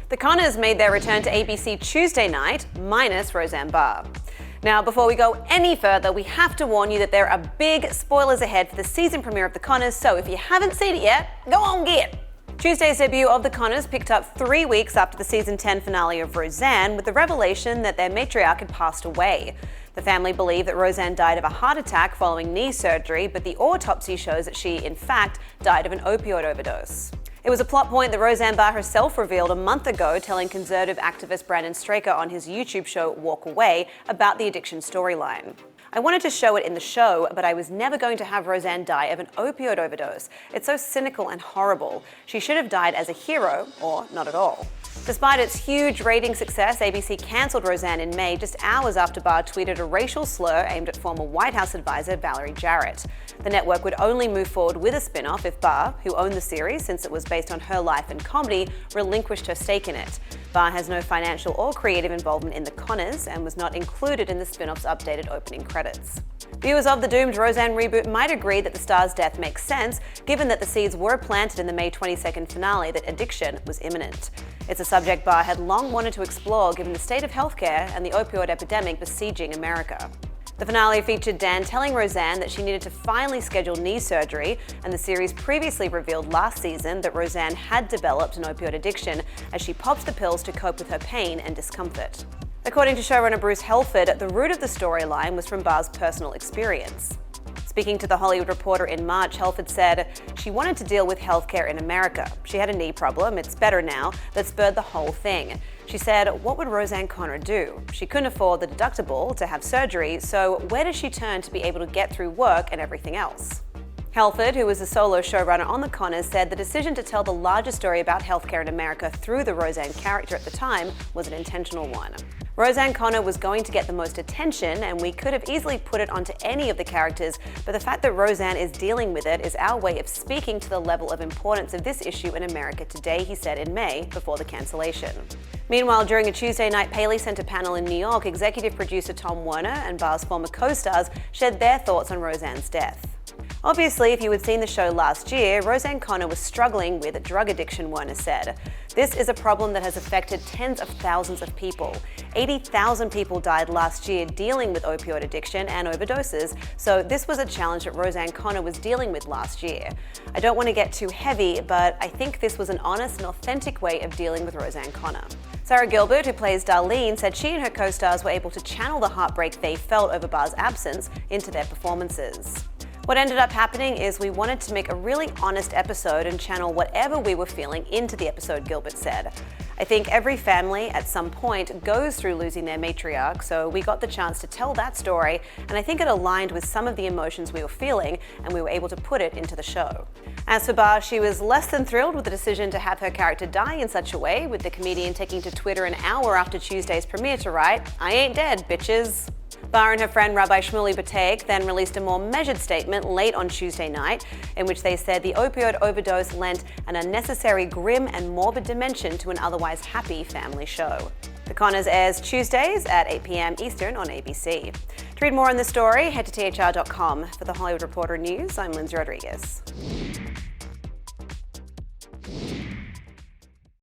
The Connors made their return to ABC Tuesday night, minus Roseanne Barr. Now, before we go any further, we have to warn you that there are big spoilers ahead for the season premiere of The Connors, so if you haven't seen it yet, go on get it. Tuesday's debut of The Connors picked up 3 weeks after the season 10 finale of Roseanne, with the revelation that their matriarch had passed away. The family believe that Roseanne died of a heart attack following knee surgery, but the autopsy shows that she, in fact, died of an opioid overdose. It was a plot point that Roseanne Barr herself revealed a month ago, telling conservative activist Brandon Straker on his YouTube show Walk Away about the addiction storyline. I wanted to show it in the show, but I was never going to have Roseanne die of an opioid overdose. It's so cynical and horrible. She should have died as a hero, or not at all. Despite its huge rating success, ABC cancelled Roseanne in May, just hours after Barr tweeted a racial slur aimed at former White House advisor Valerie Jarrett. The network would only move forward with a spinoff if Barr, who owned the series since it was based on her life and comedy, relinquished her stake in it. Barr has no financial or creative involvement in The Connors and was not included in the spinoff's updated opening credits. Viewers of the doomed Roseanne reboot might agree that the star's death makes sense, given that the seeds were planted in the May 22nd finale that addiction was imminent. It's a subject Barr had long wanted to explore given the state of healthcare and the opioid epidemic besieging America. The finale featured Dan telling Roseanne that she needed to finally schedule knee surgery, and the series previously revealed last season that Roseanne had developed an opioid addiction as she popped the pills to cope with her pain and discomfort. According to showrunner Bruce Helford, the root of the storyline was from Barr's personal experience. Speaking to The Hollywood Reporter in March, Helford said, "She wanted to deal with healthcare in America. She had a knee problem, it's better now, that spurred the whole thing. She said, what would Roseanne Connor do? She couldn't afford the deductible to have surgery, so where does she turn to be able to get through work and everything else?" Helford, who was a solo showrunner on The Connors, said the decision to tell the larger story about healthcare in America through the Roseanne character at the time was an intentional one. Roseanne Connor was going to get the most attention, and we could have easily put it onto any of the characters, but the fact that Roseanne is dealing with it is our way of speaking to the level of importance of this issue in America today, he said in May, before the cancellation. Meanwhile, during a Tuesday night Paley Center panel in New York, executive producer Tom Werner and Barr's former co-stars shared their thoughts on Roseanne's death. Obviously, if you had seen the show last year, Roseanne Connor was struggling with drug addiction, Werner said. This is a problem that has affected tens of thousands of people. 80,000 people died last year dealing with opioid addiction and overdoses, so this was a challenge that Roseanne Connor was dealing with last year. I don't want to get too heavy, but I think this was an honest and authentic way of dealing with Roseanne Connor. Sarah Gilbert, who plays Darlene, said she and her co-stars were able to channel the heartbreak they felt over Barr's absence into their performances. What ended up happening is we wanted to make a really honest episode and channel whatever we were feeling into the episode, Gilbert said. I think every family at some point goes through losing their matriarch, so we got the chance to tell that story, and I think it aligned with some of the emotions we were feeling, and we were able to put it into the show. As for Barr, she was less than thrilled with the decision to have her character die in such a way, with the comedian taking to Twitter an hour after Tuesday's premiere to write, "I ain't dead, bitches." Barr and her friend Rabbi Shmuley Bateg then released a more measured statement late on Tuesday night, in which they said the opioid overdose lent an unnecessary grim and morbid dimension to an otherwise happy family show. The Connors airs Tuesdays at 8 p.m. Eastern on ABC. To read more on the story, head to THR.com. For The Hollywood Reporter News, I'm Lindsay Rodriguez.